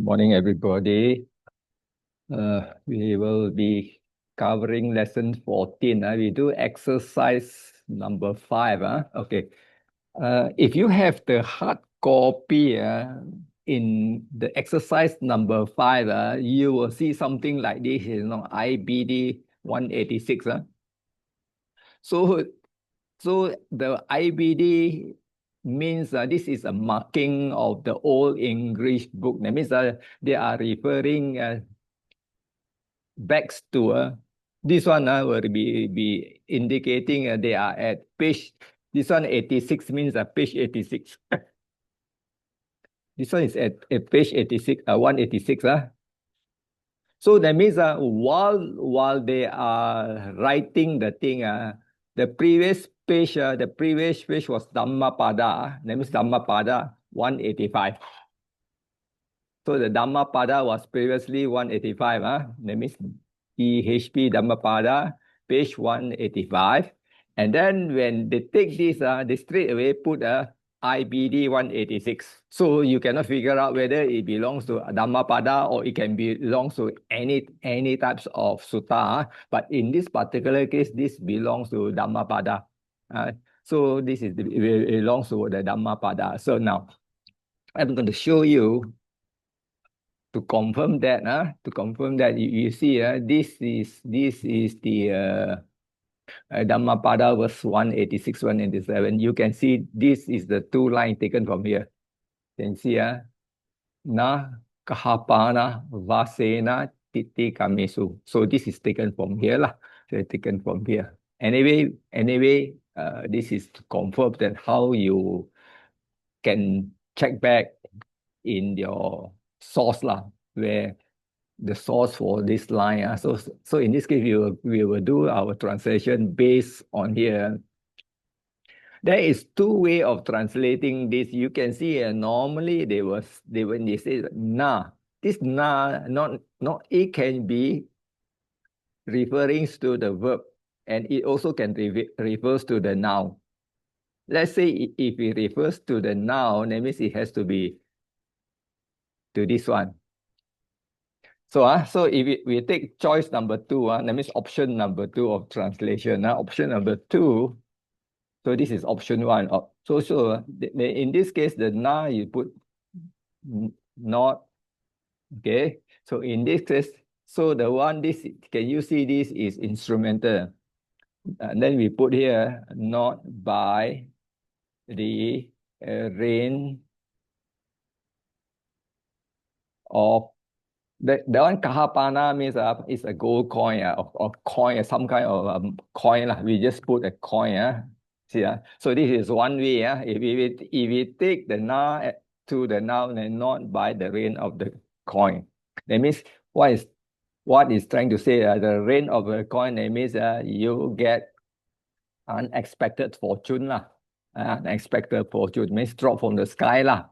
Morning, everybody. We will be covering lesson 14. We do exercise number 5. Okay. If you have the hard copy in the exercise number 5, you will see something like this, IBD 186. So the IBD means this is a marking of the old English book. That means they are referring back to this one will be indicating they are at page. This one 86 means page 86. This one is at page 86, 186. So that means while they are writing the thing, the previous page was Dhammapada. That means Dhammapada 185. So the Dhammapada was previously 185. That means EHP Dhammapada, page 185. And then when they take this, they straight away put IBD 186. So you cannot figure out whether it belongs to Dhammapada or it can belong to any types of sutta. But in this particular case, this belongs to Dhammapada. So this it belongs to the Dhammapada. So now I'm going to show you to confirm that. You see, this is the Dhammapada verse 186, 187. You can see this is the two lines taken from here. You can see, na kahapana vasena titi kamesu. So this is taken from here lah. So taken from here. Anyway, this is to confirm that how you can check back in your source lah, where the source for this line. So in this case, we will do our translation based on here. There is two way of translating this. You can see normally when they say na, this na not it can be referring to the verb, and it also can refers to the noun. Let's say if it refers to the noun, that means it has to be to this one. So if we take choice number 2, that means option number 2 of translation. Option number 2, so this is option 1. So in this case, the na you put not. Okay. So in this case, so the one this can you see this is instrumental, and then we put here not by the rain of. The one kahapana means is a gold coin or coin, some kind of coin. We just put a coin. See, so this is one way. If we take the na to the noun and not by the rain of the coin, that means what is trying to say the rain of a coin, that means you get unexpected fortune lah. Unexpected fortune means drop from the sky lah.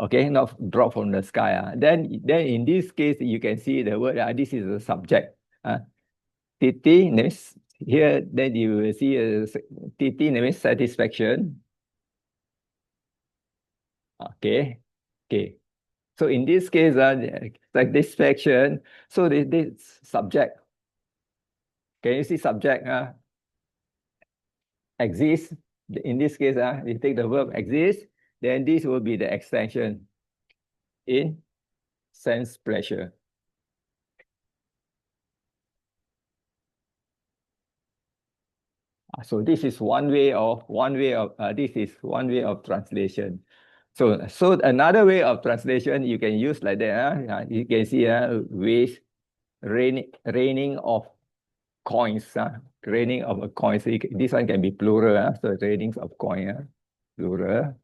Okay, not drop from the sky. Then in this case, you can see the word, this is the subject. Titi, means here, then you will see titi means satisfaction. Okay. So in this case, satisfaction, so this subject. Can you see subject exists? In this case, we take the verb exists. Then this will be the extension in sense pleasure. So this is one way of translation. So another way of translation you can use like that. You can see with raining of coins. Raining of a coin. So this one can be plural. So rainings of coin, plural.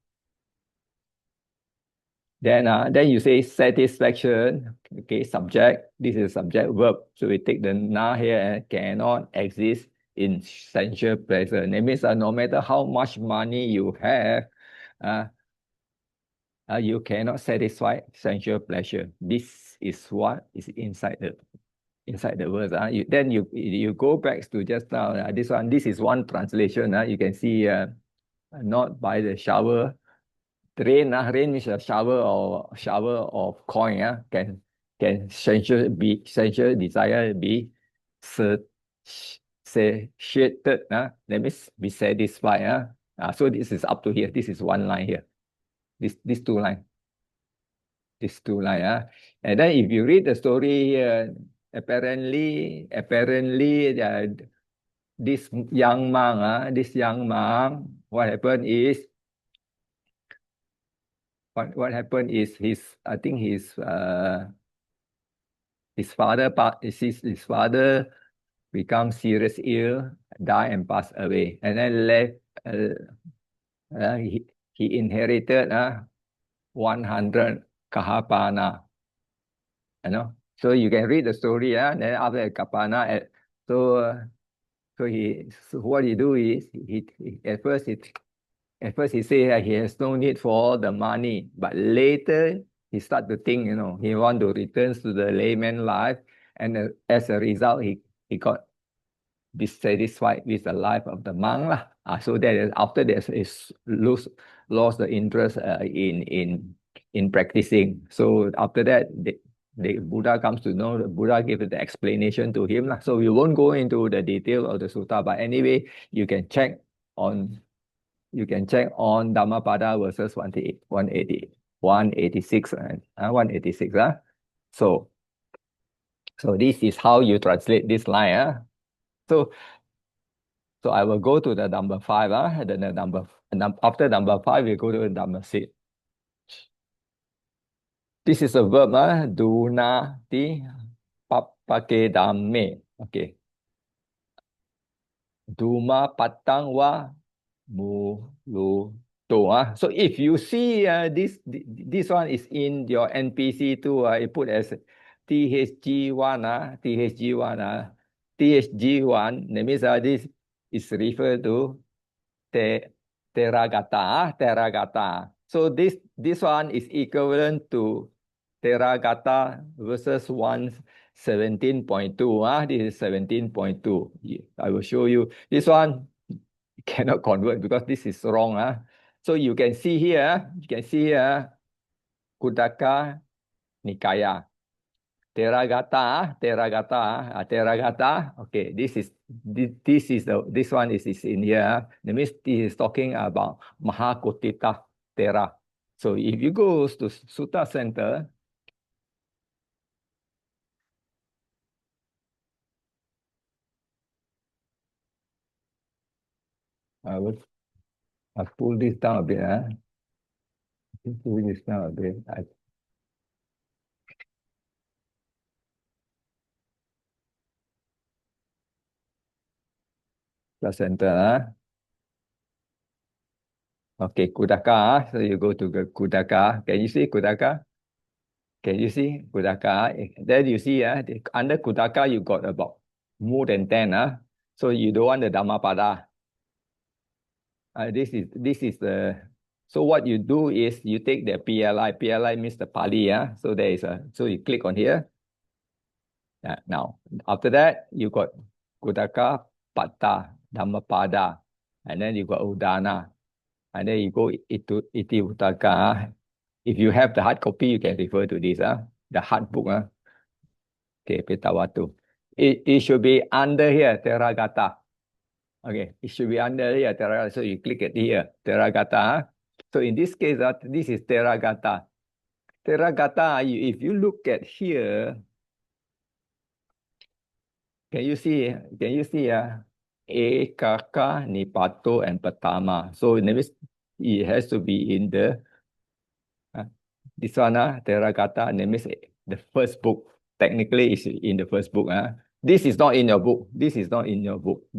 Then you say satisfaction. Okay, subject. This is subject verb. So we take the na here and cannot exist in sensual pleasure. That means no matter how much money you have, you cannot satisfy sensual pleasure. This is what is inside the words. Then you go back to just now. This one. This is one translation. You can see not by the shower. rain, rain is a shower of coin, can sensual desire be sat- satiated, that means be satisfied. So this is up to here. This is one line here. This two line. This two line. And then if you read the story here, apparently, this young monk, what happened is his, I think his father become serious ill, die and pass away, and then left he inherited 100 kahapana, so you can read the story, then after kahapana, so what he do is he at first he say he has no need for the money, but later he start to think, he want to return to the layman life, and as a result, he got dissatisfied with the life of the monk lah. So that is, after that is lost the interest in practicing. So after that, the Buddha comes to know. The Buddha gave the explanation to him lah. So we won't go into the detail of the sutta, but anyway, you can check on Dhammapada verses 186 and 186. So this is how you translate this line. So I will go to the number 5. Then after number 5, we go to number 6. This is a verb, dunati pakedame. Okay. Duma patang wa muluto. So if you see this one is in your NPC too, it put as THG1, THG1, THG1. That means this is referred to Teragata. So this one is equivalent to Teragata versus 117.2. This is 17.2. I will show you. This one cannot convert because this is wrong. So you can see here, Kudaka Nikaya. Teragata. Okay, this one is in here. That means this is talking about Mahakotita Tera. So if you go to Sutta Center, I'll pull this down a bit. Pull this down a bit. Sutta Center. Okay, Kudaka. So you go to the Kudaka. Can you see Kudaka? Can you see Kudaka? Then you see under Kudaka you got about more than 10. So you don't want the Dhammapada. This is the, so what you do is you take the PLI. PLI means the Pali. So there is so you click on here. Now after that you got Kudaka, Patta, Dhammapada, and then you got Udana, and then you go into Iti Uttaka. If you have the hard copy, you can refer to this, the hard book. Okay, Petawatu. It should be under here, Teragata. Okay, it should be under here, Teragata. So you click it here, Teragata. So in this case, this is Teragata. Teragata, if you look at here, can you see? Ekaka, Nipato, and Patama. So it means it has to be in the this one, Teragata, that means the first book. Technically, it's in the first book. This is not in your book.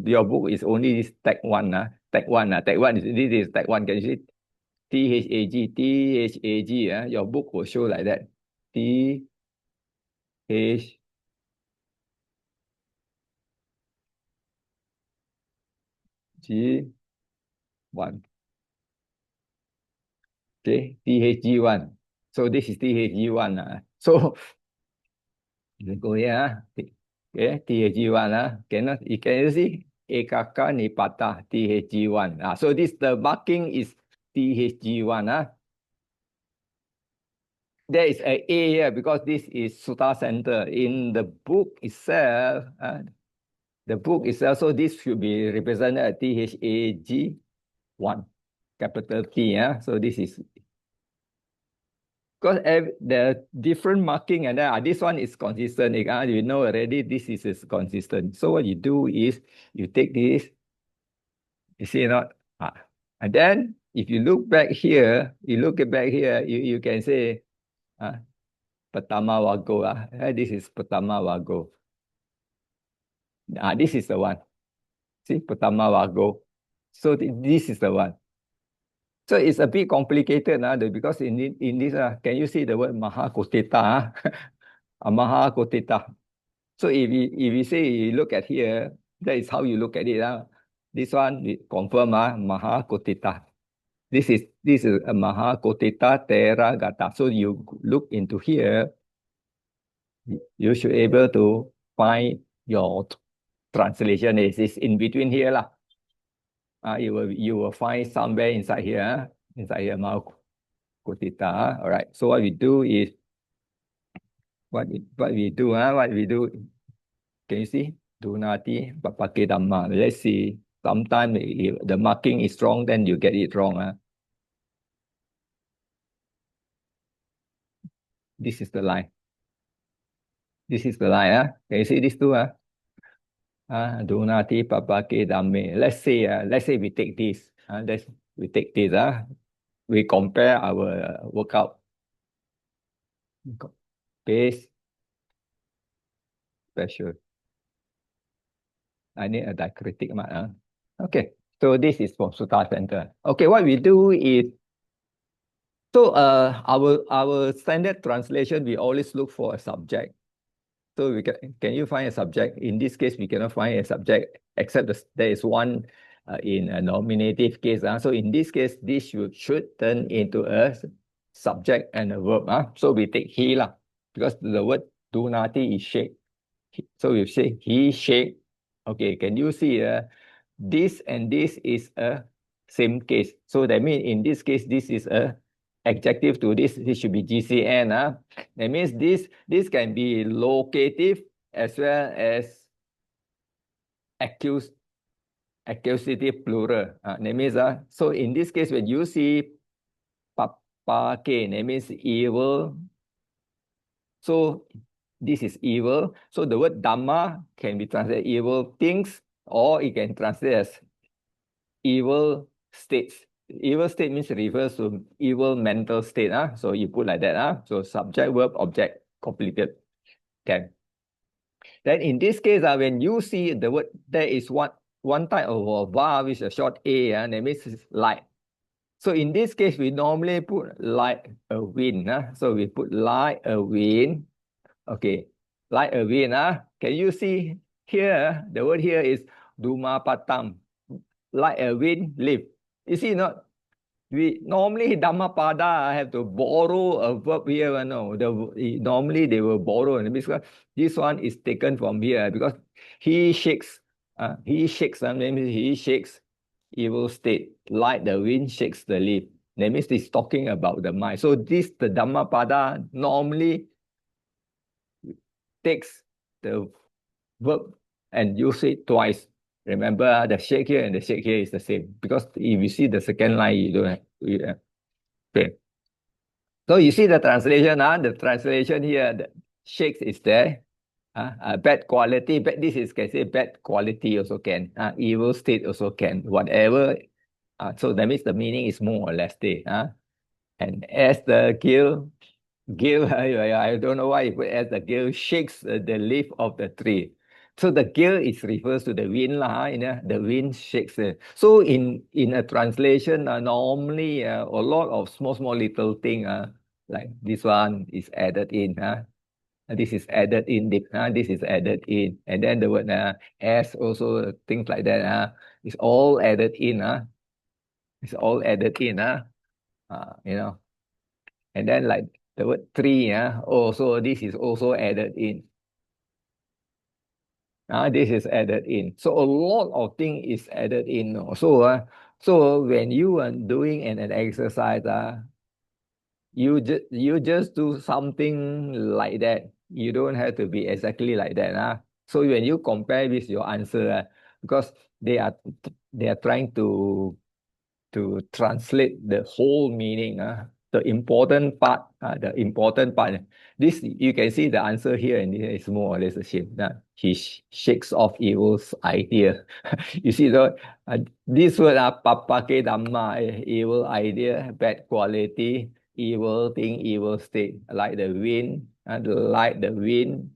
Your book is only this tag 1. Tag 1. This is tag 1. Can you see? THAG. Your book will show like that. THG. One. Okay, THG1. So this is THG1. So you go here. Okay, THG1. Cannot, you can see Ekaka Nipata THG1. So this the marking is THG1. there is a here because this is Sutta Center. In the book itself, so this should be represented as THAG1, capital T. So this is because the different marking and then this one is consistent. You know already this is consistent. So what you do is you take this, you see not? And then if you look back here, you can say Pertama Wago. This is Pertama Wago. This is the one. See, Pertama Wago. So this is the one. So it's a bit complicated because in this, can you see the word Mahakotita? Mahakotita. So if you say you look at here, that is how you look at it. This one, we confirm Mahakotita. This is a Mahakotita Teragata. So you look into here, you should be able to find your translation. Is in between here lah. You will find somewhere inside here, Mahakotita. All right. So what we do is what we do. Can you see? Dunati Papake Dhamma. Let's see. Sometimes if the marking is wrong, then you get it wrong. This is the line. This is the line. Can you see these two? Dunati Papake Dhamme. Let's say we take this. We take this. We compare our workout. Base. Special. I need a diacritic mark. Okay. So this is from Sutta Center. Okay, what we do is so our standard translation, we always look for a subject. So we can you find a subject? In this case, we cannot find a subject except there is one in a nominative case. So in this case, this should turn into a subject and a verb. So we take he lah, because the word dunati is shake. So we say he shake. Okay, can you see this and this is a same case. So that means in this case, this is a adjective to this. This should be GCN. That means this can be locative as well as accusative plural. That means so in this case, when you see papake, that means evil. So this is evil. So the word dhamma can be translated evil things, or it can translate as evil states. Evil state means refers to evil mental state. So you put like that. So subject, verb, object, completed. Okay. Then in this case, when you see the word, there is one type of a va with a short a, that means like. So in this case, we normally put like a wind. So we put like a wind. Okay, like a wind. Can you see here? The word here is dumapatam. Like a wind, live. You see, not we normally Dhammapada have to borrow a verb here. Normally they will borrow, because this one is taken from here because he shakes. He shakes. That means he shakes evil state, like the wind shakes the leaf. That means it's talking about the mind. So this the Dhammapada normally takes the verb and use it twice. Remember, the shake here and the shake here is the same, because if you see the second line, you don't have. Okay. So you see the translation. The translation here, the shakes is there. Bad quality. This is can say bad quality also can. Evil state also can. Whatever. So that means the meaning is more or less there. And as the gill, I don't know why, but as the gill shakes the leaf of the tree. So the gill is refers to the wind the wind shakes it. So in a translation, normally a lot of small little thing like this one is added in. This is added in. This is added in, and then the word as also things like that. It's all added in. It's all added in. And then like the word tree. Also this is also added in. This is added in. So a lot of things is added in. So when you are doing an exercise, you just do something like that. You don't have to be exactly like that. So when you compare with your answer, because they are they are trying to translate the whole meaning. The important part, the important part. This you can see the answer here, and here is more or less the same. He shakes off evil's idea. You see this word, papake dhamma, evil idea, bad quality, evil thing, evil state, like the wind, like the wind,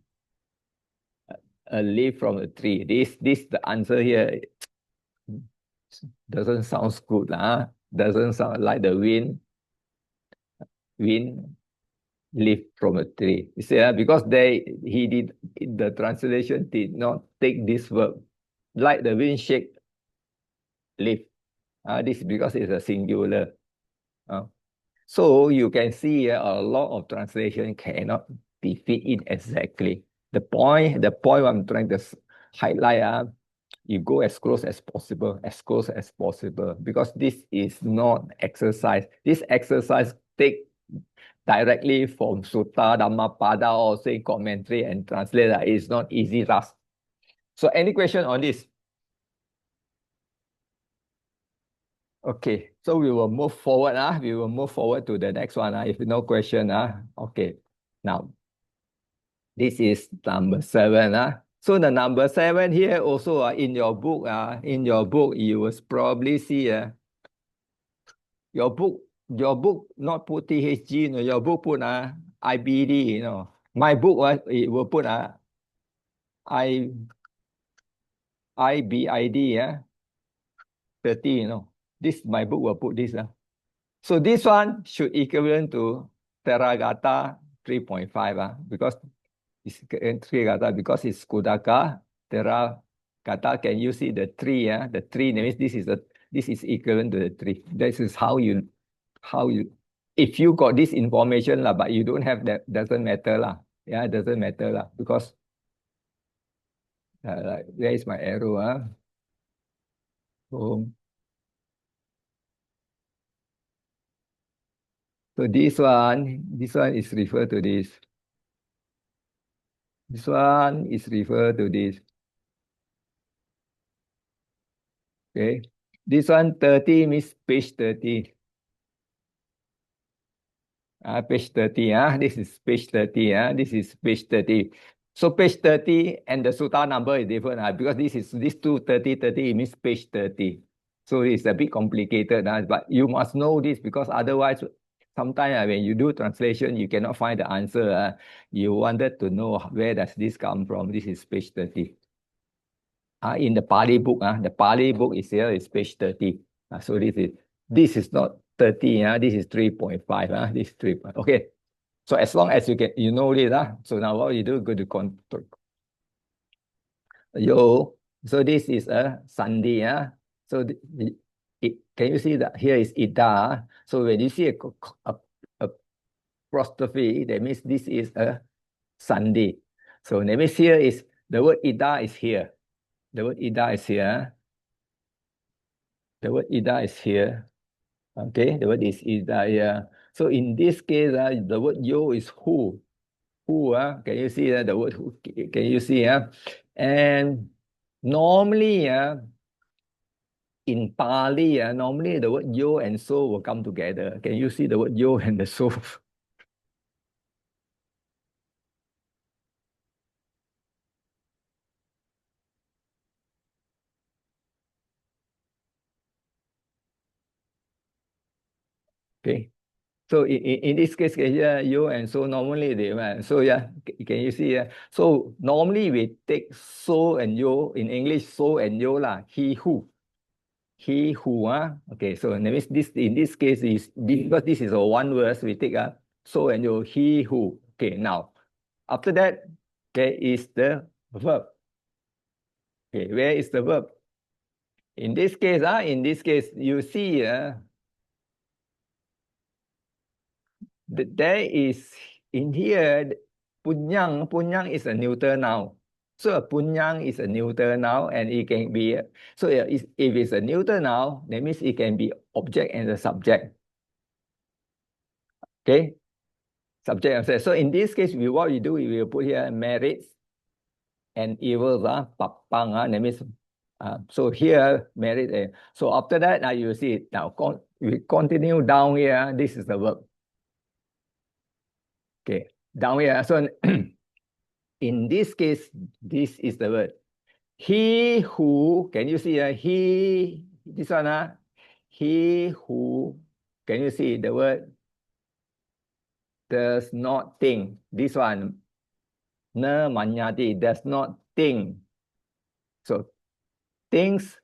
a leaf from a tree. This the answer here doesn't sound good, doesn't sound like the wind leaf from a tree. You see, because the translation did not take this verb, like the wind shake leaf. This is because it's a singular. So you can see a lot of translation cannot be fit in exactly. The point I'm trying to highlight, you go as close as possible, because this is not exercise. This exercise take directly from Sutta, Dhammapada, or say commentary and translate. It's not easy task. So any question on this? Okay, so we will move forward. We will move forward to the next one. If no question, okay. Now, this is number 7. So the number 7 here also in your book, you will probably see your book not put THG, your book put IBD, My book it will put IBID, 30, This my book will put this. So this one should equivalent to Teragata 3.5, because it's Teragata, because it's Kudaka, Teragata. Can you see the 3? The 3 means this is equivalent to the 3. This is how you if you got this information but you don't have that, doesn't matter it doesn't matter because like, there is my arrow. So this one is referred to this. This one is referred to this. Okay. This one 30 means page 30. Page 30. This is page 30. This is page 30. So page 30 and the sutta number is different because this 230 means page 30. So it's a bit complicated, but you must know this because otherwise, sometimes when you do translation, you cannot find the answer. You wanted to know where does this come from. This is page 30. In the Pali book, the Pali book is here, is page 30. So this is not 30, this is 3.5. This is 3. Okay. So as long as you know this, so now what you do, go to control. So this is a Sandhi. So can you see that here is Ida? So when you see a apostrophe, that means this is a Sandhi. So that means here is the word Ida is here. The word Ida is here. The word Ida is here. Okay, the word is Ida here. So in this case, the word yo is who. Who, can you see the word who? Can you see? And normally, in Pali, normally the word yo and so will come together. Can you see the word yo and the so? Okay. So in this case, yo and so normally they so can you see? So normally we take so and yo in English, so and yo he who. He who, okay, so that means this in this case is because this is a one word, we take so and yo, he who. Okay, now after that, okay, is the verb. Okay, where is the verb? In this case, you see there is in here punyang is a neuter noun. So a punyang is a neuter noun and it can be, so if it's a neuter noun, that means it can be object and the subject. Okay, subject and so in this case, what we do, we will put here merits and evils, papang, that means, so here, merit, so after that, now you see it. Now, we continue down here, this is the verb. Okay, down here, so in this case, this is the word. He who, can you see, this one, he who, can you see the word? Does not think, this one, na manyati, does not think. So, things,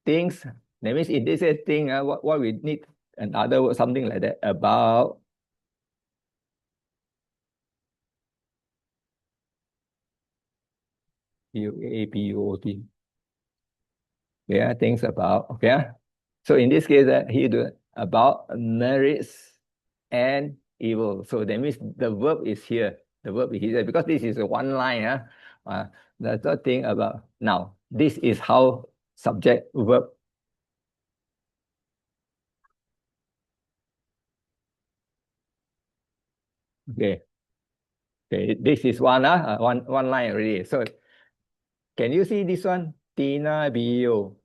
that means if this is thing, what we need, another word, something like that, about, P-U-A-P-U-O-T. Yeah, things about, okay. So in this case, he do about merits and evil. So that means the verb is here. The verb is here because this is a one line. The third thing about now. This is how subject verb. Okay. Okay. This is one one line already. So can you see this one? Tina Bio.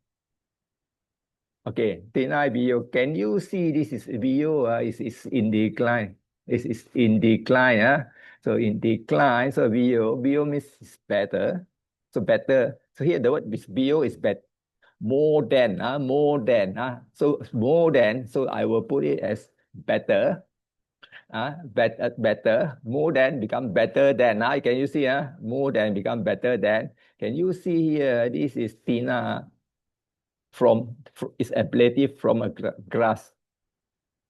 Okay, Tina Bio. Can you see this is Bio? Is in decline. This is in decline. So in decline. So Bio means is better. So better. So here the word is Bio is better. More than. More than. So more than. So I will put it as better. Better. More than become better than. Can you see? More than become better than. Can you see here? This is Tina from its ability from a grass.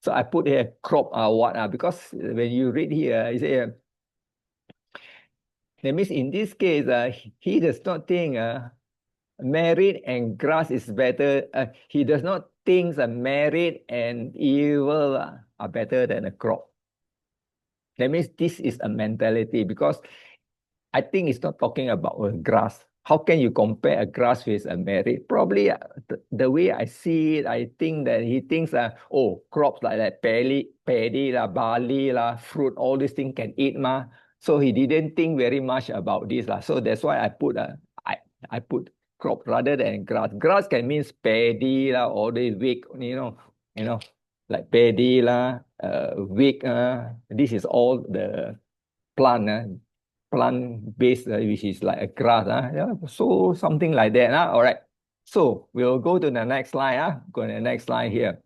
So I put here crop what because when you read here, you say that means in this case he does not think merit and grass is better. He does not think merit and evil are better than a crop. That means this is a mentality because I think it's not talking about a grass. How can you compare a grass with a merit? Probably the way I see it, I think that he thinks oh, crops like that, paddy la, barley la, fruit, all these things can eat ma. So he didn't think very much about this la. So that's why I put I put crop rather than grass. Grass can mean paddy la, all the wheat, like paddy la, wheat. This is all the plant. Plant-based, which is like a grass. Yeah, so something like that. All right. So we'll go to the next slide. Go to the next slide here.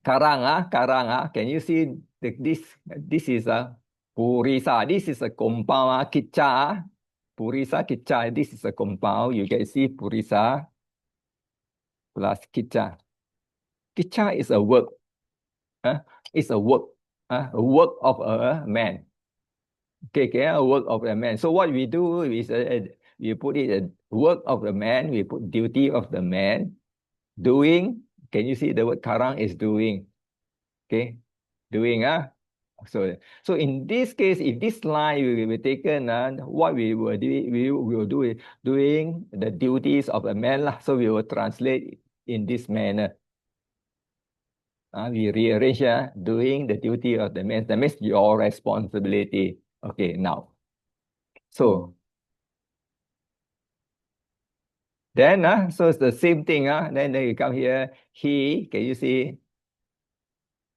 Karang. Karang. Can you see this? This is a purisa. This is a compound. Kicha. Purisa, kicha. This is a compound. You can see purisa plus kicha. Kicha is a work. It's a work. A work of a man. Okay, work of the man. So what we do is we put it work of the man. We put duty of the man. Doing. Can you see the word karang is doing? Okay, doing. So in this case, if this line will be taken, what we will do, we will do is doing the duties of a man. So we will translate in this manner. We rearrange doing the duty of the man. That means your responsibility. Okay, now. So then, so it's the same thing. Then you come here. He, can you see?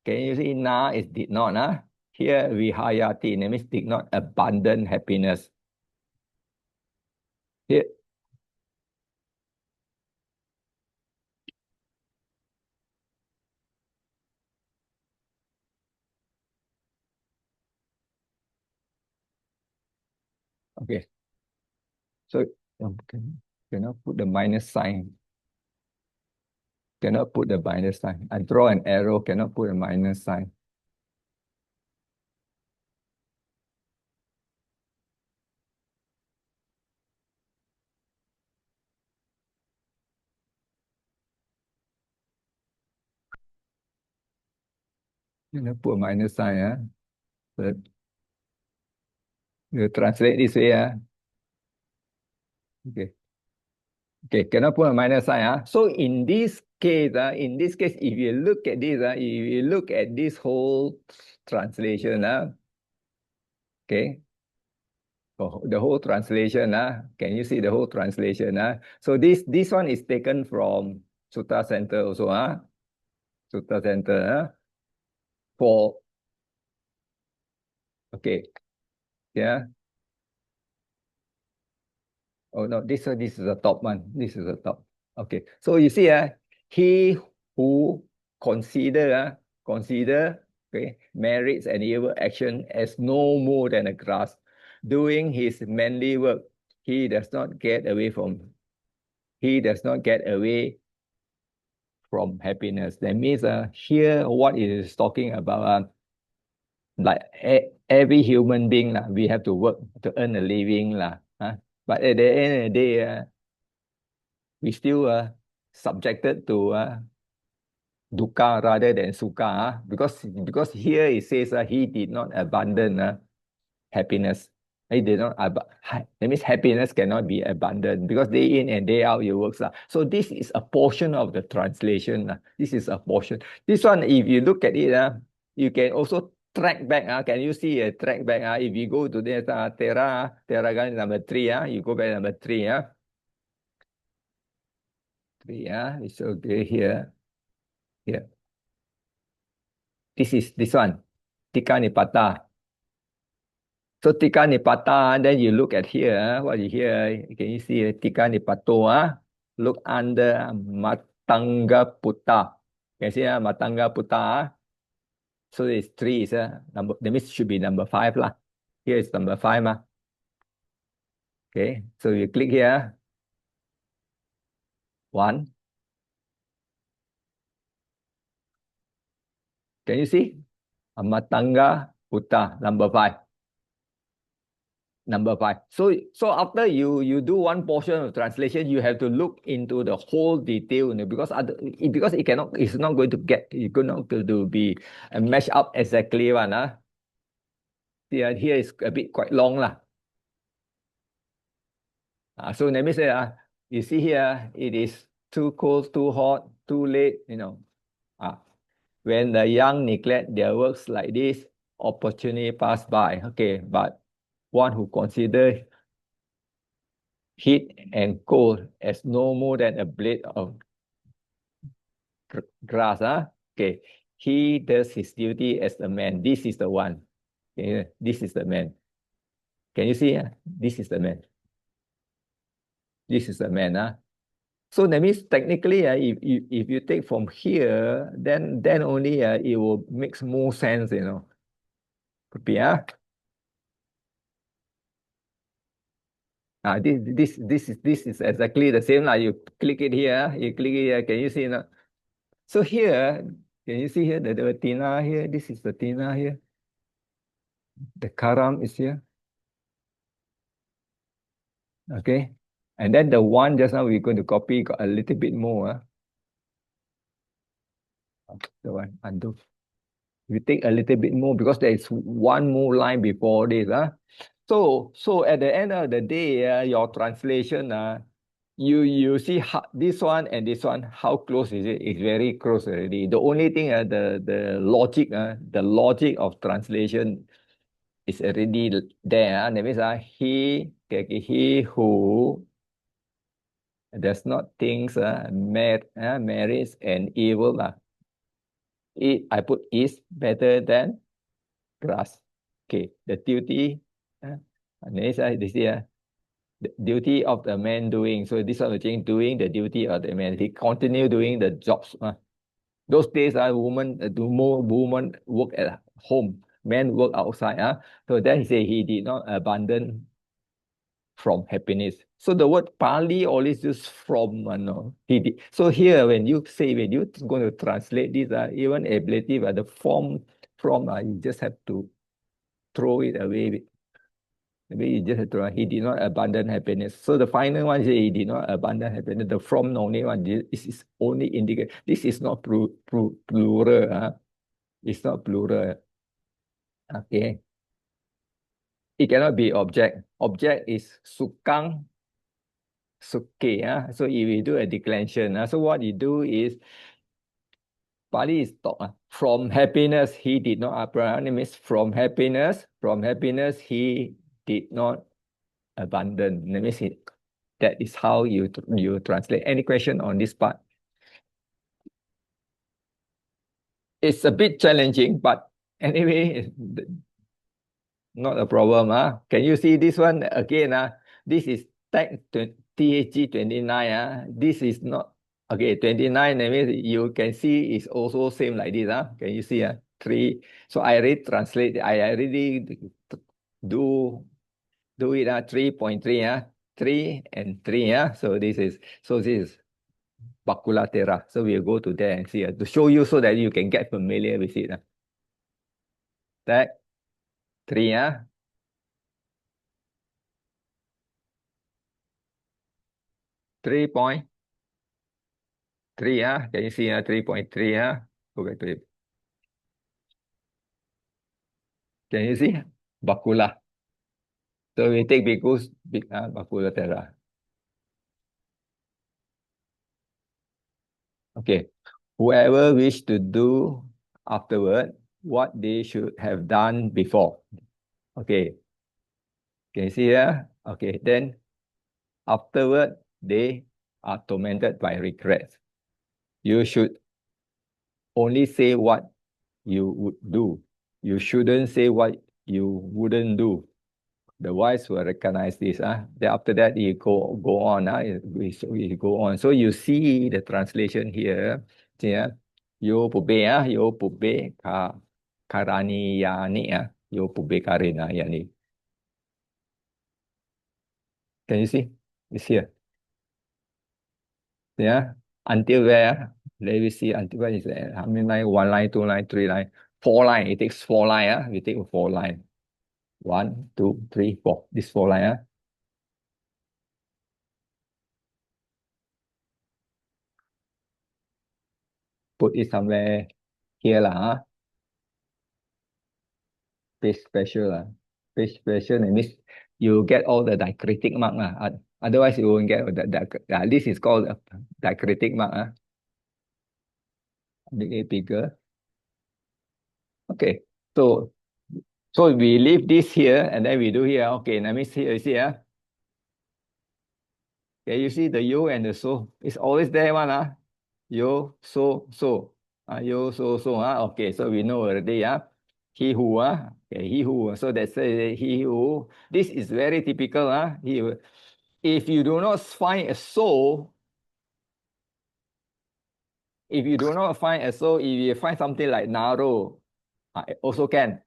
Can you see now it did not? Here we hayati, that means did not abundant happiness. Here, okay. So cannot put the minus sign. Cannot put the minus sign. I draw an arrow, cannot put a minus sign. Cannot put a minus sign. But you translate this way. Okay. Okay, cannot put a minus sign. So in this case, if you look at this, if you look at this whole translation, okay, the whole translation, can you see the whole translation? So this one is taken from Sutta Center also, Sutta Center, for, okay, yeah. Oh no, this is the top one. This is the top. Okay. So you see, he who consider okay merits and evil action as no more than a grass, doing his manly work, he does not get away from he does not get away from happiness. That means here what it is talking about, like every human being we have to work to earn a living but at the end of the day, we still subjected to dukkha rather than sukha, because here it says he did not abandon happiness. He did not that means happiness cannot be abandoned because day in and day out you work. So this is a portion of the translation. This is a portion. This one, if you look at it, you can also track back. Can you see a track back? If you go to this Tera number 3, you go back number 3. 3, it's okay here. Here. This is this one. Tika Nipata. So Tika Nipata, then you look at here, what you hear, can you see Tika Nipato? Look under Matanga Putta. Can you see Matanga Putta? So it's 3 is number, that means should be number 5 lah. Here is number 5. Okay, so you click here. 1. Can you see? Matanga Putta, number 5. Number 5. So after you do one portion of translation, you have to look into the whole detail, because it's not going to be match up exactly one. Yeah, here is a bit quite long lah. So let me say, you see here, it is too cold, too hot, too late. When the young neglect their works like this, opportunity pass by. Okay, but one who consider heat and cold as no more than a blade of grass. Okay, he does his duty as a man. This is the one. Okay, this is the man. Can you see? This is the man. This is the man. So that means technically, if you take from here, then only it will makes more sense. Could be. This is exactly the same. You click it here. You click it here. Can you see now? So here, can you see here the tina here? This is the tina here. The karam is here. Okay. And then the one just now we're going to copy got a little bit more. The one undo. We take a little bit more because there is one more line before this. So at the end of the day, your translation, you see how, this one and this one, how close is it? It's very close already. The only thing, the logic of translation is already there. That means he who does not think merits and evil. I put is better than grass. Okay, the duty. This is the duty of the man doing. So this one thing doing the duty of the man. He continue doing the jobs. Those days, women do more. Women work at home. Men work outside. So then he say he did not abandon from happiness. So the word Pali always use from. He did. So here, when you're going to translate this, even ablative, the form from, you just have to throw it away. Maybe you just have to, he did not abandon happiness. So the final one is he did not abandon happiness. The from only one, this is only indicate. This is not plural. It's not plural. Okay. It cannot be object. Object is sukang Suke. So if we do a declension, so what you do is Pali is talk. From happiness he did not apprehend. It means from happiness he did not abandon. That means that is how you translate. Any question on this part? It's a bit challenging, but anyway, not a problem. Can you see this one again? This is THG 29. This is not, okay, 29. That means you can see it's also same like this. Can you see? 3. So I already translate, I already do it. 3.3. 3 and 3. So this is Bakulatera. So we'll go to there and see to show you so that you can get familiar with it. That 3. 3.3. Can you see 3.3? Go back to it. Can you see? Bakula. So we take Bhikkhus, Bakulatera. Okay. Whoever wish to do afterward what they should have done before. Okay. Can you see here? Okay. Then afterward, they are tormented by regrets. You should only say what you would do. You shouldn't say what you wouldn't do. The wise will recognize this. Then after that, you go on. We go on. So you see the translation here. Yeah. Yo pube, yo pube karani yani. Yo pube karina yani. Can you see? It's here. Yeah. Until where? Let me see. Until where is it? How many line? 1 line, 2 line, 3 line, 4 line. It takes 4 line. We take 4 line. 1, 2, 3, 4. This 4 line. Put it somewhere here lah. Page special lah. Page special that means you get all the diacritic mark lah. Otherwise you won't get this is called a diacritic mark. Make it bigger. Okay. So we leave this here and then we do here. Okay, let me see. You see, okay, you see the yo and the so. It's always there one. Yo, so. Yo, so. Okay, so we know already. He who. Okay, he who. So that's he who. This is very typical. He, if you do not find a so, if you do not find a so, if you find something like naro, also can.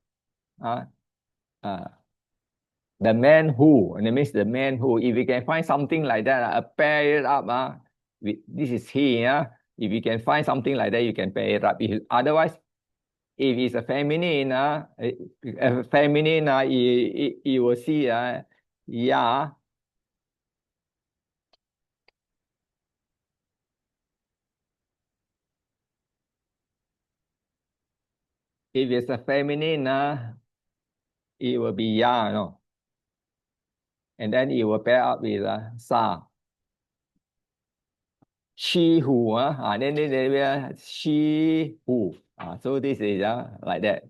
The man who, and it means the man who, if you can find something like that, pair it up. This is he. If you can find something like that, you can pair it up. Otherwise, if it's a feminine, you will see, yeah. If it's a feminine, it will be ya, no? And then it will pair up with sa. She who, then she who. So this is like that.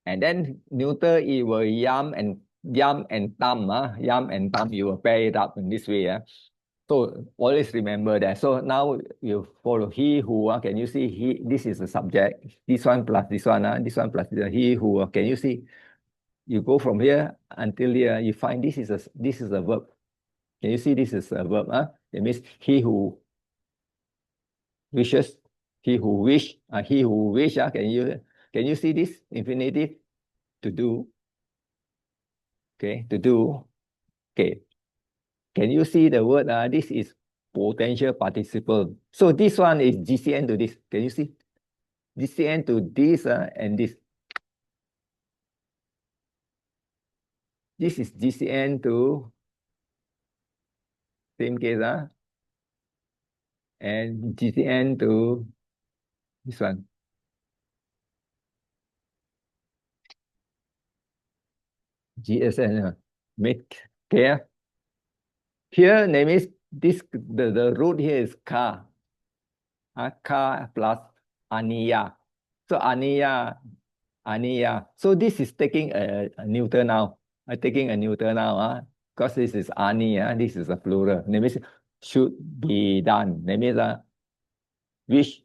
And then neuter it will yam and tam. Yam and tam, you will pair it up in this way. So always remember that. So now you follow he who. Can you see he? This is the subject. This one plus this one. This one plus this one. He who. Can you see? You go from here until here. You find this is a verb. Can you see this is a verb? It means he who wishes. He who wish. He who wish. Can you see this infinitive? To do. Okay, to do. Okay. Can you see the word? This is potential participle. So this one is GCN to this. Can you see? GCN to this and this. This is GCN to same case. And GCN to this one. GSN. Make care. Here, that means this the root here is ka. Ka plus aniya. So aniya. So this is taking a neuter now. Taking a neuter now. Because this is ani. This is a plural. That means should be done. That means which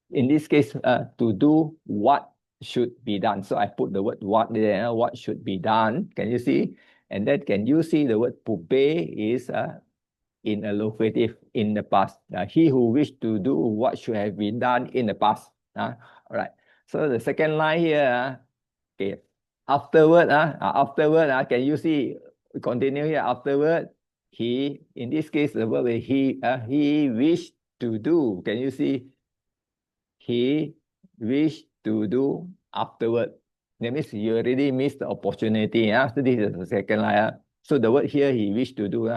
in this case to do what should be done. So I put the word what there. What should be done? Can you see? And then can you see the word pupe is in a locative in the past. He who wished to do what should have been done in the past. All right. So the second line here, okay. Afterward, can you see? Continue here. Afterward, he, in this case, the word he wished to do. Can you see? He wished to do afterward. That means you already missed the opportunity. So this is the second line. So the word here, he wished to do.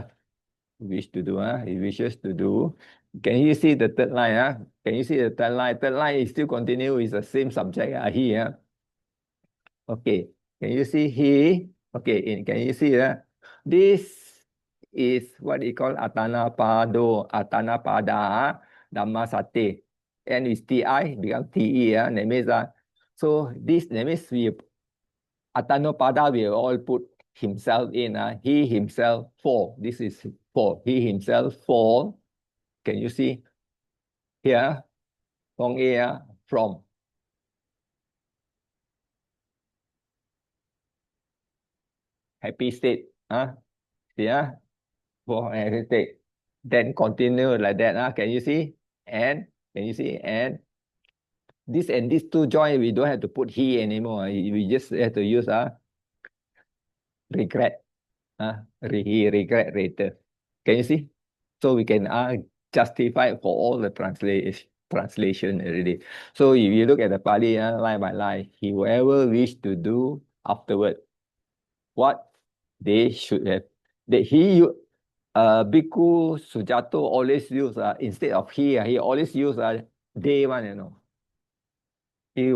He wishes to do. Can you see the third line? Can you see the third line? Third line is still continue with the same subject. He. Okay. Can you see he? Okay. Can you see this is what we call Atana pada Dhamma Sate. And with TI become TE. That means so this that means we Atanopada will all put himself in. He himself for. This is for. He himself for. Can you see here? From A, from. Happy state. Yeah. For happy state. Then continue like that. Can you see? And can you see? And this and these two join, we don't have to put he anymore. We just have to use regret. He regret later. Can you see? So we can justify for all the translation already. So if you look at the Pali line by line, he whoever wish to do afterward what they should have. That he Bhikkhu Sujato always use instead of he always use they one. He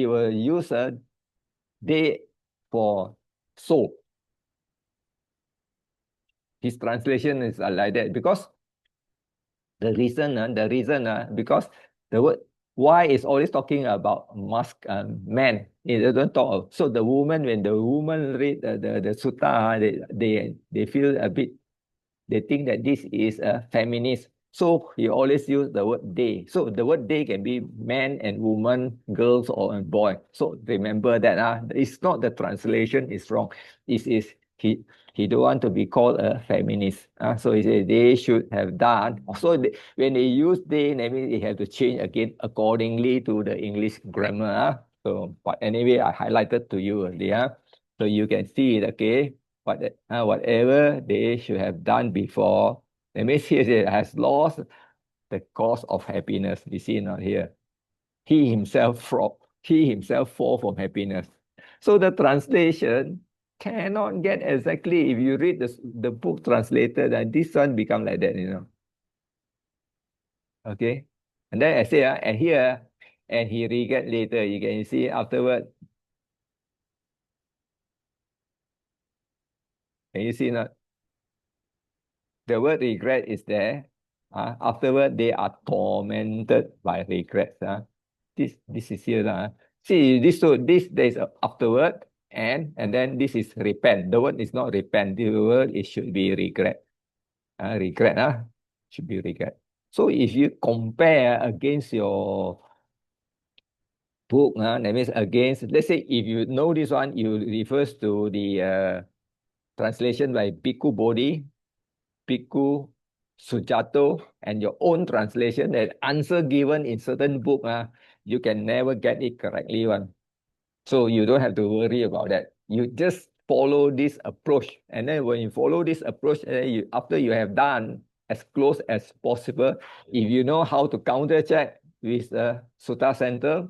will use they for so. His translation is like that because the reason because the word why is always talking about man. It doesn't talk. So the woman, when the woman read the sutta, they feel a bit. They think that this is a feminist. So he always use the word they. So the word they can be man and woman, girls or a boy. So remember that it's not the translation is wrong. It is he don't want to be called a feminist. So he said they should have done. So when they use they, that means they have to change again accordingly to the English grammar. So but anyway, I highlighted to you earlier. So you can see it, okay? Whatever they should have done before, that means he has lost the cause of happiness. You see not here. He himself fall from happiness. So the translation cannot get exactly, if you read the book translated, and this one become like that. Okay. And then I say, and here, and he regret later. You can see afterward. Can you see not? The word regret is there. Afterward, they are tormented by regrets. This is here. See, this there is afterward, and then this is repent. The word is not repent. The word it should be regret. Regret. Should be regret. So if you compare against your book, that means against, let's say if you know this one, you refers to the translation by Bhikkhu Bodhi, Bhikkhu Sujato, and your own translation, that answer given in certain book, you can never get it correctly one. So you don't have to worry about that. You just follow this approach. And then when you follow this approach, after you have done as close as possible, if you know how to counter check with the Sutta Center,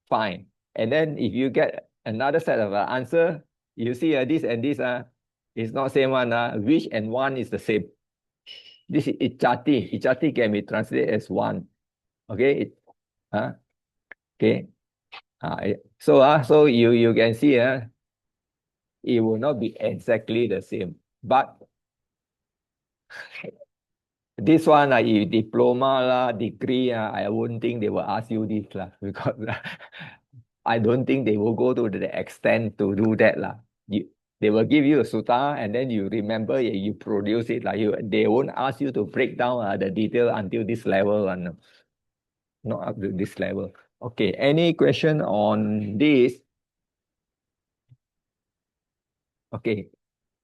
fine. And then if you get another set of answer, you see this and this is not same one. Which and one is the same. This is ichati. Ichati can be translated as one. Okay. Okay. So you can see it will not be exactly the same. But This one, diploma lah, degree, I won't think they will ask you this lah, because I don't think they will go to the extent to do that lah. They will give you a sutta and then you remember, you produce it like they won't ask you to break down the detail until this level and not up to this level. Okay, any question on this? Okay,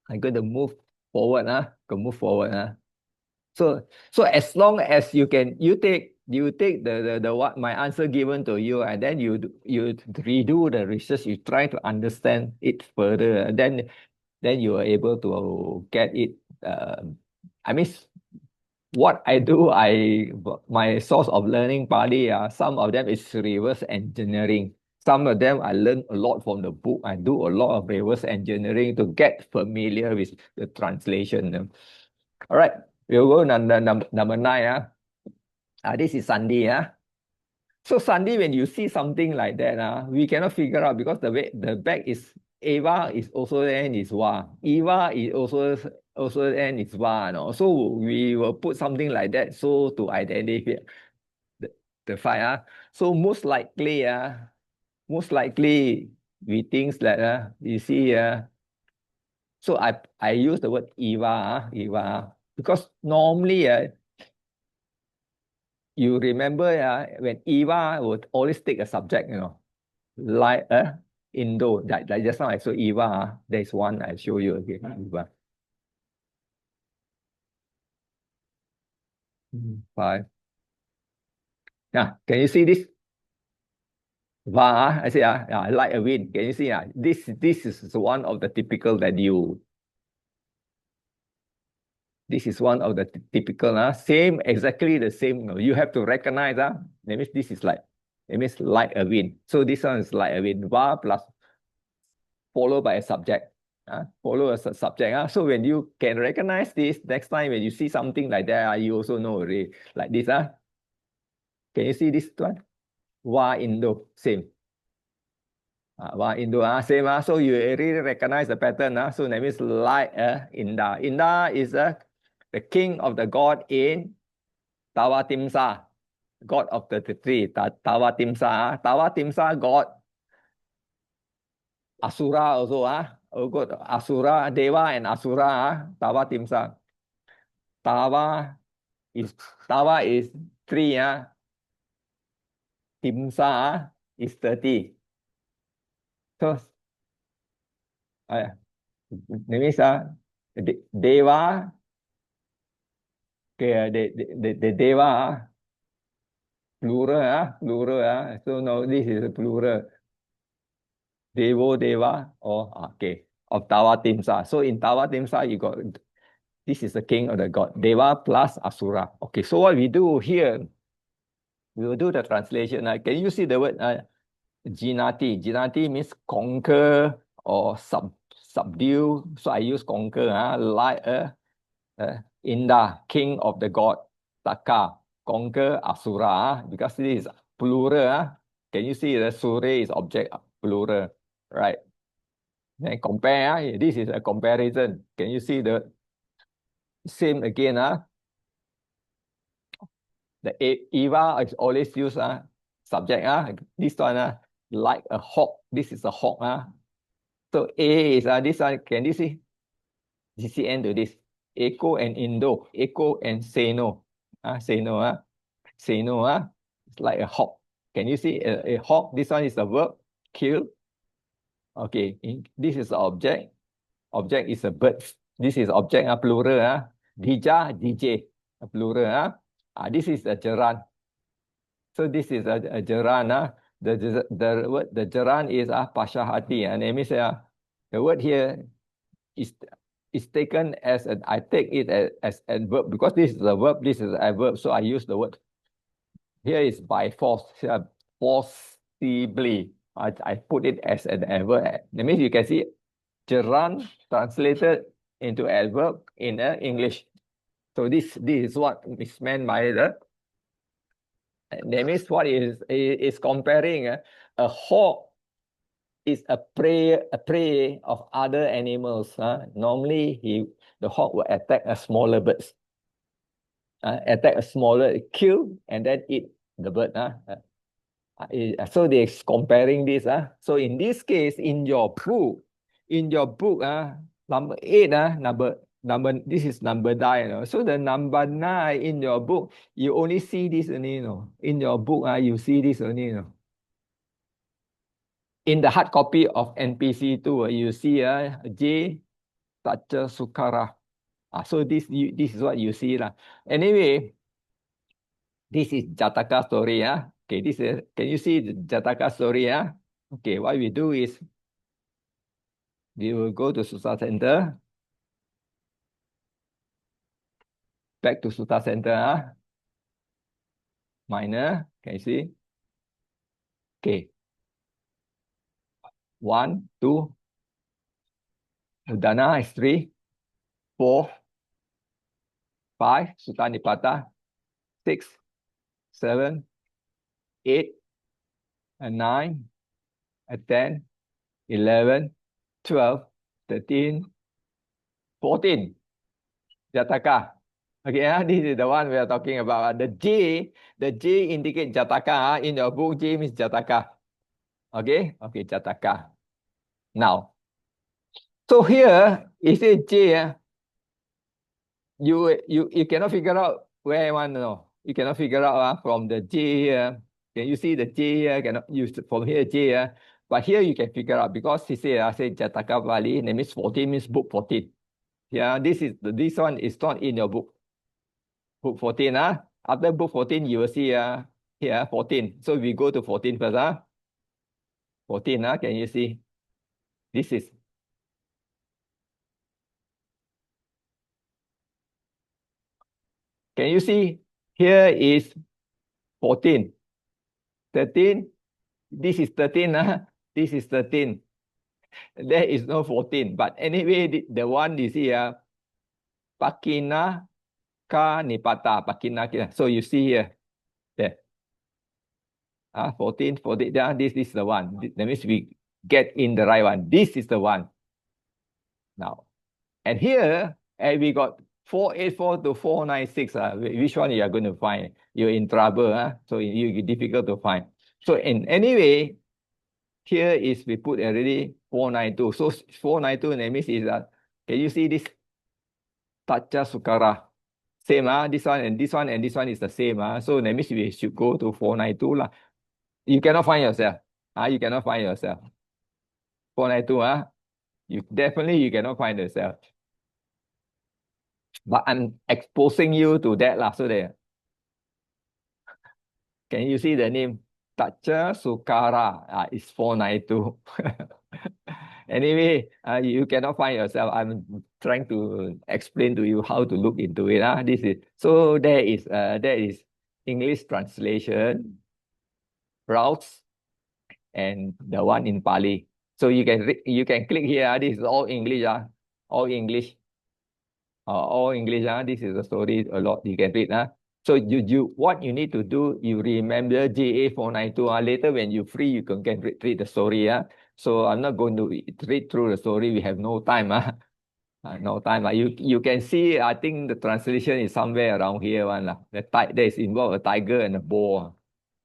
I'm going to move forward. Move forward. So as long as you take the what my answer given to you, and then you redo the research, you try to understand it further, and then you are able to get it. I mean, what I do, my source of learning Pali, some of them is reverse engineering. Some of them I learn a lot from the book. I do a lot of reverse engineering to get familiar with the translation. All right, we'll go number 9. This is Sunday. So Sunday, when you see something like that, we cannot figure out because the back is Eva is also there and is Wa. Eva is also there and is Wa. No? So we will put something like that so to identify the fight. So most likely we think that you see so I use the word Eva, because normally you remember when Eva would always take a subject, like Indo. Like just now I saw Eva. There's one I show you again. Eva. 5. Yeah, can you see this? Va, I say like a wind. Can you see? This is one of the typical that you. This is one of the typical, same, exactly the same. You have to recognize, that means this is like, it means like a wind. So this one is like a wind, va plus followed by a subject. Follow a subject. So when you can recognize this, next time when you see something like that, you also know already. Like this. Can you see this one? Va Indo, same. Va Indo, same. So you already recognize the pattern. So that means like Inda. Inda is the king of the god in Tawatimsa, god of the three. Tawatimsa. Tawatimsa god Asura also. God Asura, Deva and Asura. Tawatimsa. Tawa is 3. Timsa is 30. So that means Deva. Okay, the Deva, plural. So no, this is plural. Devo, Deva, okay, of Tawatimsa. So in Tawatimsa, you got, this is the king of the god, Deva plus Asura. Okay, so what we do here, we will do the translation. Can you see the word Jinati? Jinati means conquer or subdue. So I use conquer, like Inda, king of the god, Taka, conquer Asura, because this is plural. Can you see the Sura is object, plural, right? Then compare, this is a comparison. Can you see the same again? The Eva is always used subject. This one like a hawk. This is a hawk. So A is this one. Can you see? GCN to this. Echo and Indo. Echo and Seno. Seno. Seno. It's like a hawk. Can you see a hawk? This one is the verb. Kill. Okay. This is the object. Object is a bird. This is object plural. Dija, DJ. Plural. This is a Jaran. So this is a Jaran. The word the Jaran is Pashahati. And it means the word here is taken as I take it as a verb, because this is a verb, this is a verb. So I use the word. Here is by force. Forcibly. I put it as an adverb. That means you can see Jaran translated into adverb in English. So this is what is meant by the. That means what is comparing a hawk is a prey of other animals. Normally the hawk will attack smaller birds. attack a smaller, kill, and then eat the bird. So they're comparing this. So in this case, in your book, number 8, this is number 9. So the number 9 in your book, you only see this only. In your book, you see this only. In the hard copy of NPC2, you see J. Tacha Sukara. So this is what you see. Anyway, this is Jataka story. Okay, can you see the Jataka story? Okay, what we do is we will go to Sutta Center. Back to Sutta Center. Minor, can you see? Okay. 1, 2. Udana is 3. 4. 5. Sutta Nipata. 6. 7. 8. And 9. And 10. 11. 12. 13. 14. Jataka. Okay, this is the one we are talking about. The J indicate Jataka. In your book, J means Jataka. Okay, Jataka. Now, so here, is it J? You cannot figure out where one, no. You cannot figure out from the J here. Can you see the J here? Cannot use from here, J here. But here you can figure out because he say Jataka Valley, that means 14 means book 14. Yeah, this one is not in your book. Book 14. After book 14, you will see here 14. So we go to 14 first. 14, can you see? This is. Can you see? Here is 14. 13. This is 13. This is 13. There is no 14. But anyway, the one is here. Pakina ka nipata. Pakina. So you see here. There. 14. This is the one. That means we get in the right one. This is the one. Now. And here, we got 484 to 496. Which one you are going to find? You're in trouble. So it's difficult to find. So anyway, here is we put already 492. So 492 that means is can you see this? Tacha Sukara. Same, this one and this one and this one is the same. So that means we should go to 492. You cannot find yourself. You cannot find yourself. 492, you cannot find yourself. But I'm exposing you to that. So there. Can you see the name? Tacha Sukara is 492. Anyway, you cannot find yourself. I'm trying to explain to you how to look into it. This is so there is English translation, routes, and the one in Pali. So you can click here. This is all English. All English. All English. This is the story a lot you can read. So what you need to do, you remember JA 492. Later when you're free, you can read the story. So I'm not going to read through the story. We have no time. No time. You can see, I think the translation is somewhere around here. There is involved a tiger and a boar.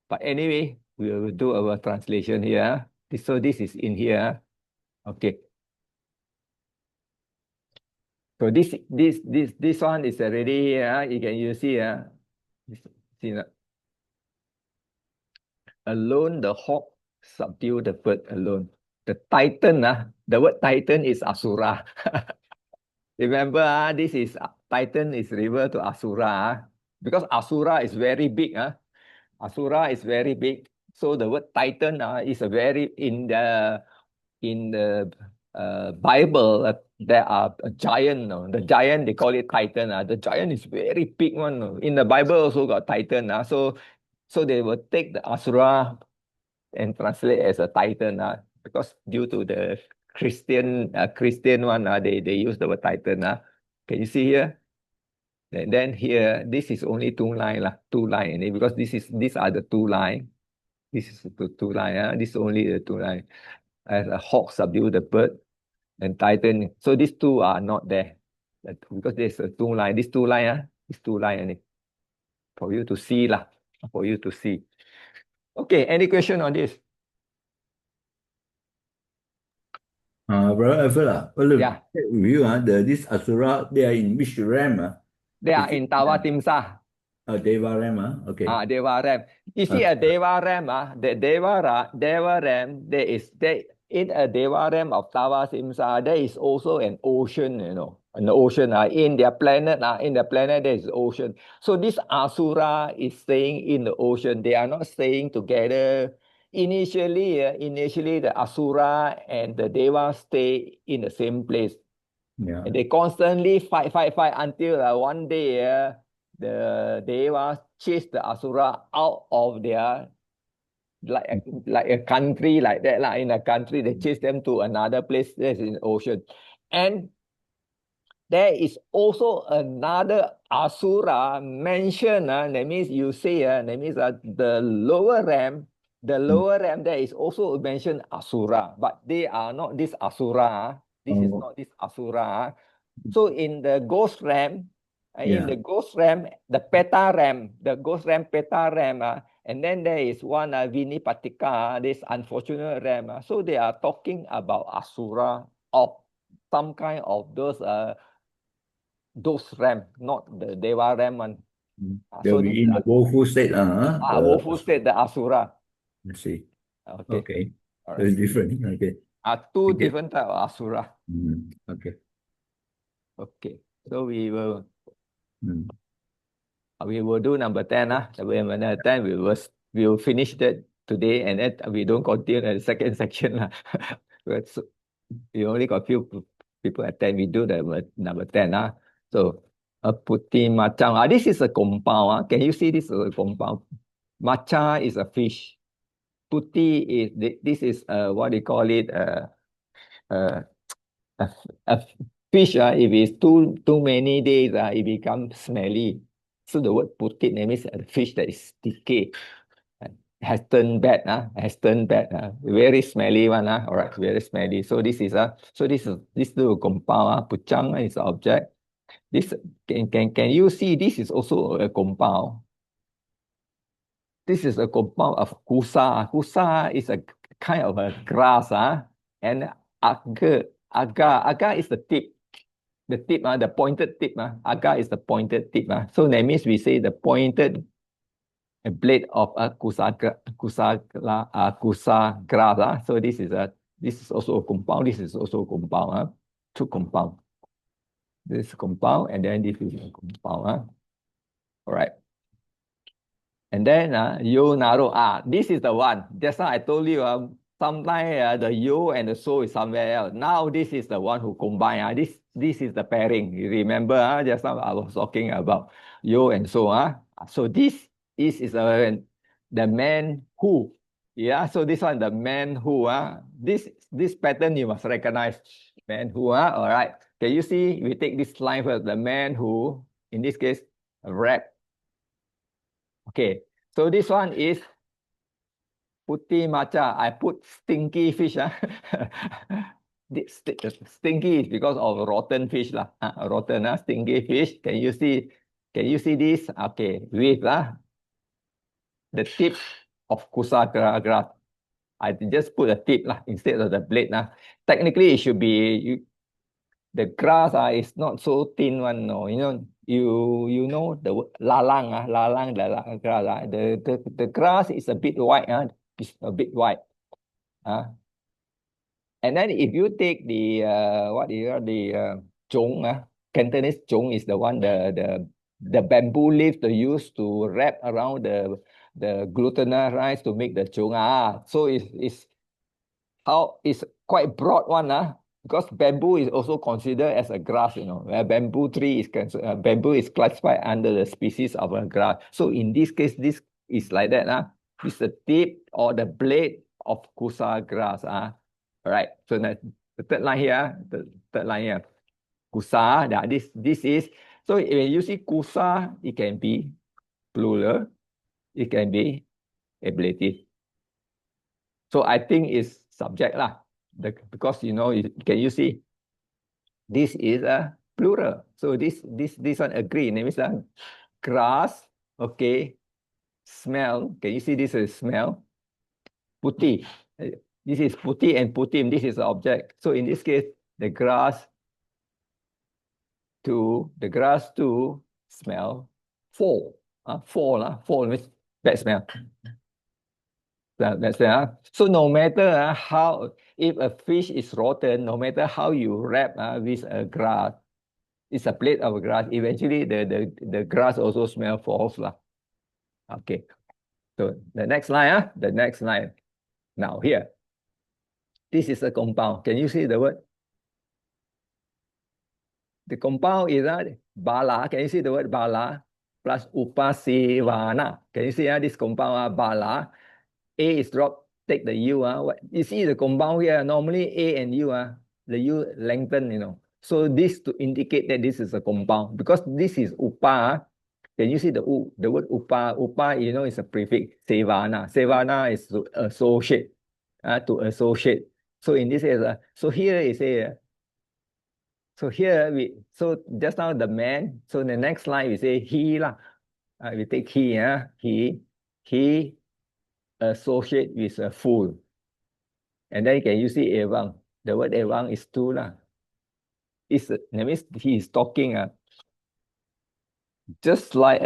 But anyway, we will do our translation here. So this is in here. Okay. So this one is already here. You see see alone the hawk subdue the bird alone. The titan, the word titan is Asura. Remember, this is titan is referred to Asura because Asura is very big. Asura is very big. So the word titan is a very in the Bible. There are a giant. The giant they call it titan. The giant is very big one. In the Bible also got titan. So they will take the Asura and translate as a titan because due to the Christian one, they use the word titan. Can you see here? And then here, this is only two line because these are the two line. This is the two line. This is only the two line. As a hawk subdue the bird and titan. So these two are not there because there's a two line. This two line. This two line. for you to see lah, for you to see. Okay, any question on this? Brother Alfred, Yeah. with you, this Asura, they are in which realm? They Is are it in Tawa Timsah. Deva realm? Okay. Deva Ram. You see a Deva Ram, the Deva Ram, there in a Deva Ram of Tawa Timsah, there is also an ocean, an ocean. In their planet, there is ocean. So this Asura is staying in the ocean. They are not staying together. Initially, the Asura and the Deva stay in the same place. Yeah. And they constantly fight until one day the Devas chase the Asura out of their like a country like that. In a country, they chase them to another place that's in the ocean. And there is also another Asura mentioned. That means you say, that means the lower ram, there is also mentioned Asura, but they are not this Asura. This is not this Asura. So in the ghost ram, Yeah. the ghost ram, peta ram, and then there is one Vinipatika, this unfortunate ram. So they are talking about Asura of some kind of those ram, not the Deva ram one. They'll So this be in the woeful state. woeful state, the Asura. Let's see. Okay, Okay. all So right. it's different. Okay. Two Okay. different type of Asura. Okay. Okay, so we Mm. will do number 10. Number 10, we will finish that today, and then we don't continue the second section. So we only got few people attend. We do the number 10. So puti macang. This is a compound. Can you see this is a compound? Macha is a fish. Puti is this is what they call it, uh, a fish. If it's too many days, it becomes smelly. So the word putit means a fish that is decayed, has turned bad. Very smelly one. All right, very smelly. So this is this little compound. Puchang is the object. This can you see? This is also a compound. This is a compound of kusa. Kusa is a kind of a grass. And agar is the tip. The tip, the pointed tip. Agar is the pointed tip. So that means we say the pointed blade of a kusa grass. So this is also a compound. This is also a compound. Two compound. This is a compound, and then this is a compound. All right. And then yo naro. This is the one. Just now I told you, sometimes the yo and the so is somewhere else. Now this is the one who combine. This is the pairing. You remember? Just now I was talking about yo and so. So this is the man who. Yeah. So this one, the man who. This pattern you must recognize. Man who. All right. Can you see? We take this line first. The man who, in this case, rap. Okay, so this one is puti macha. I put stinky fish. Stinky is because of rotten fish. Rotten, stinky fish. Can you see? Can you see this? Okay, with the tip of kusa grass. I just put a tip instead of the blade. Technically, it should be the grass is not so thin one. No, you know the lalang the grass. The grass is a bit white. It's a bit white. And then if you take the what is the chong, Cantonese chong is the one the bamboo leaf they used to wrap around the glutinous rice to make the chong. So it's quite broad one. Because bamboo is also considered as a grass. Bamboo tree is bamboo is classified under the species of a grass. So in this case, this is like that. It's the tip or the blade of kusa grass. All right. So the third line here, kusa. This is, so when you see kusa, it can be plural, it can be ablative. So I think it's subject because can you see? This is a plural. So this one agree. Name is grass Okay, smell. Can you see this is smell? Puti. This is puti and putim. This is the object. So in this case, the grass to smell fall. Fall means bad smell. That's so no matter how, if a fish is rotten, no matter how you wrap with a grass, it's a plate of grass, eventually the grass also smell false. Okay. So the next line, the next line. Now here, this is a compound. Can you see the word? The compound is bala. Can you see the word bala? Plus upasivana. Can you see this compound bala? A is drop, take the U. You see the compound here, normally A and U, the U lengthen, So this to indicate that this is a compound. Because this is upa, can you see the word upa? Upa, is a prefix, sevana. Sevana is to associate, to associate. So in this case, so here is a, so here so just now the man, so the next line we say he lah. We take he associate with a fool. And then can you see evang? The word evang is two lah. That means he is talking just like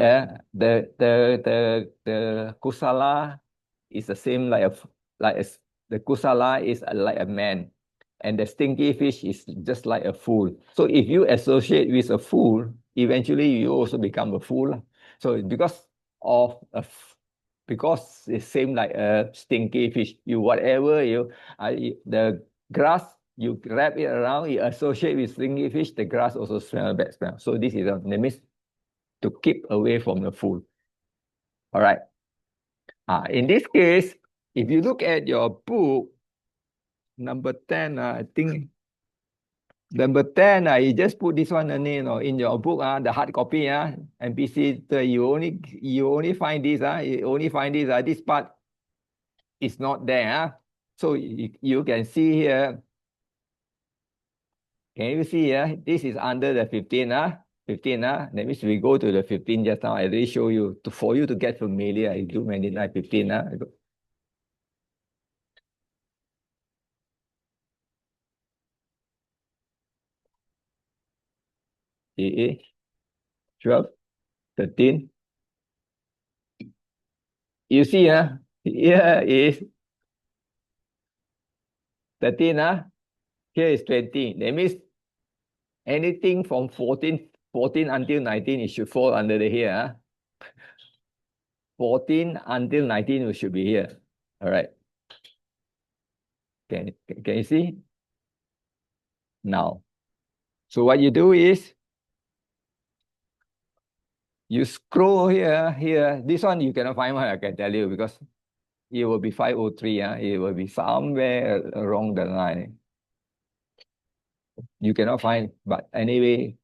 the kusala is the same the kusala is like a man, and the stinky fish is just like a fool. So if you associate with a fool, eventually you also become a fool. So because it's same like a stinky fish, the grass, you wrap it around, you associate with stinky fish, the grass also smell bad smell. So this is that means to keep away from the fool. All right. In this case, if you look at your book, number 10, I think number 10, you just put this one in your book, the hard copy, NPC, you only find this, this part is not there. So you can see here. Can you see here? This is under the 15, 15, that means we go to the 15 just now. I already show you for you to get familiar. I do many like 15, 12, 13. You see, here is 13, here is 20. That means anything from 14 until 19, it should fall under the here. 14 until 19, it should be here. All right. Can you see? Now, so what you do is, you scroll here. This one you cannot find one, I can tell you, because it will be 503. It will be somewhere along the line. You cannot find, but anyway.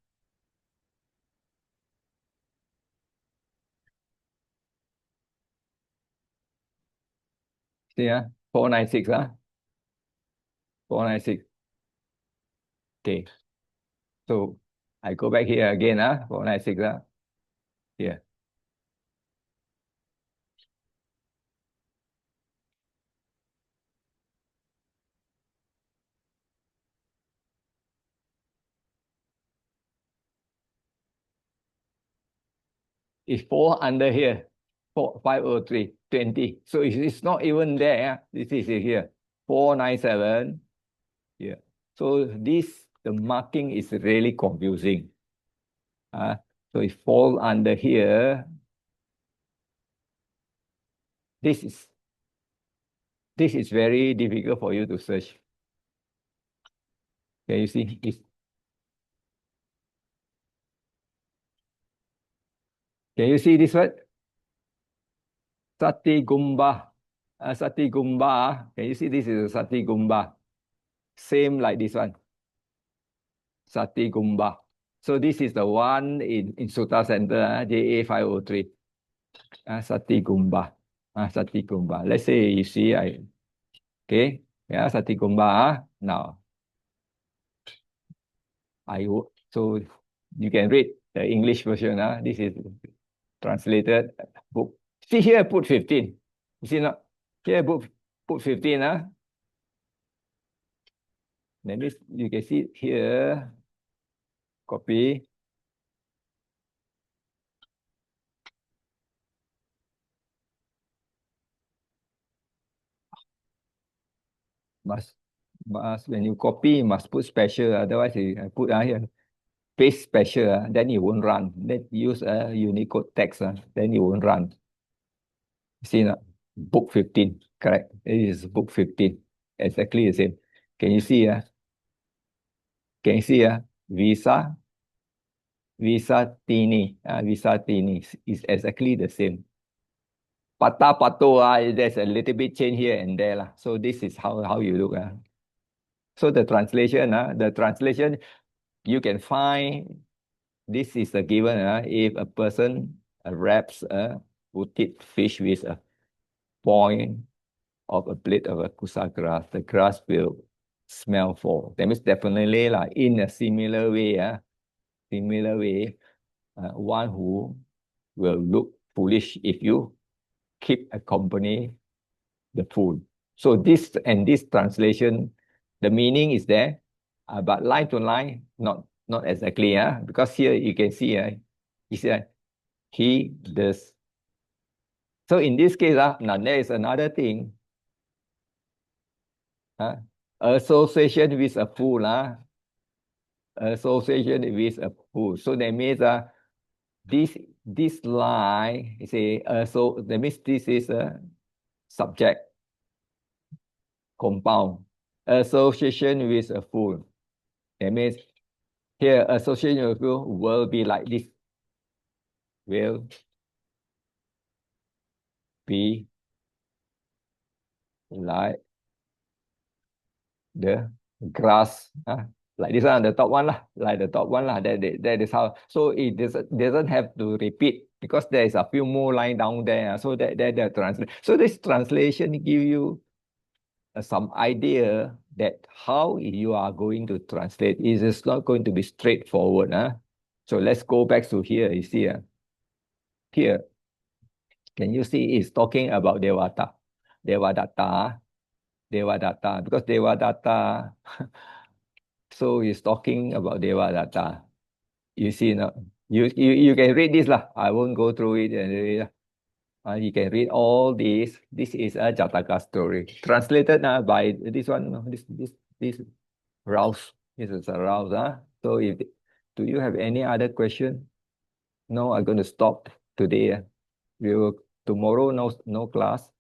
See, 496, 496. Okay. So I go back here again, 496, here. It's 4 under here, 503, 20. So it's not even there. This is here, 497 here. So the marking is really confusing. So it fall under here. This is very difficult for you to search. Can you see? Can you see this word? Sati Gumba. Sati Gumba. Can you see this is a Sati Gumba? Same like this one. Sati Gumba. So this is the one in Sutta Center, JA 503. Sati Gumba. Sati Gumba. Let's say you see, okay, Sati Gumba. Now, so you can read the English version. This is translated book. See here, put 15. You see not? Here, put 15. That means you can see here, copy. Must when you copy, must put special. Otherwise, I put here, paste special. Then it won't run. Then use a Unicode text. Then it won't run. See now, book 15. Correct. It is book 15. Exactly the same. Can you see? Can you see? Visa, Visa Tini. Visa Tini is exactly the same. Pata Pato, there's a little bit change here and there. So this is how you look. So the translation, you can find this is a given. If a person wraps a butted fish with a point of a blade of a kusa grass, the grass will smell for. That means definitely in a similar way, one who will look foolish if you keep accompany the fool. So this translation, the meaning is there, but line to line, not exactly. Because here you can see, he said, he does. So in this case, now there is another thing. Association with a fool. Association with a fool. So that means this line, you say, so that means this is a subject compound. Association with a fool. That means here association with a fool will be like this. Will be like the grass. Like this one, the top one like the top one that is how. So it doesn't have to repeat because there is a few more line down there. So that translate. So this translation give you some idea that how you are going to translate. It is not going to be straightforward. So let's go back to here. You see here. Can you see it's talking about Devadatta, because Devadatta. So he's talking about Devadatta. You see now, you can read this lah. I won't go through it. You can read all this. This is a Jataka story translated by this one. This Rouse. This is a Rouse. So do you have any other question? No, I'm going to stop today. We will tomorrow no class.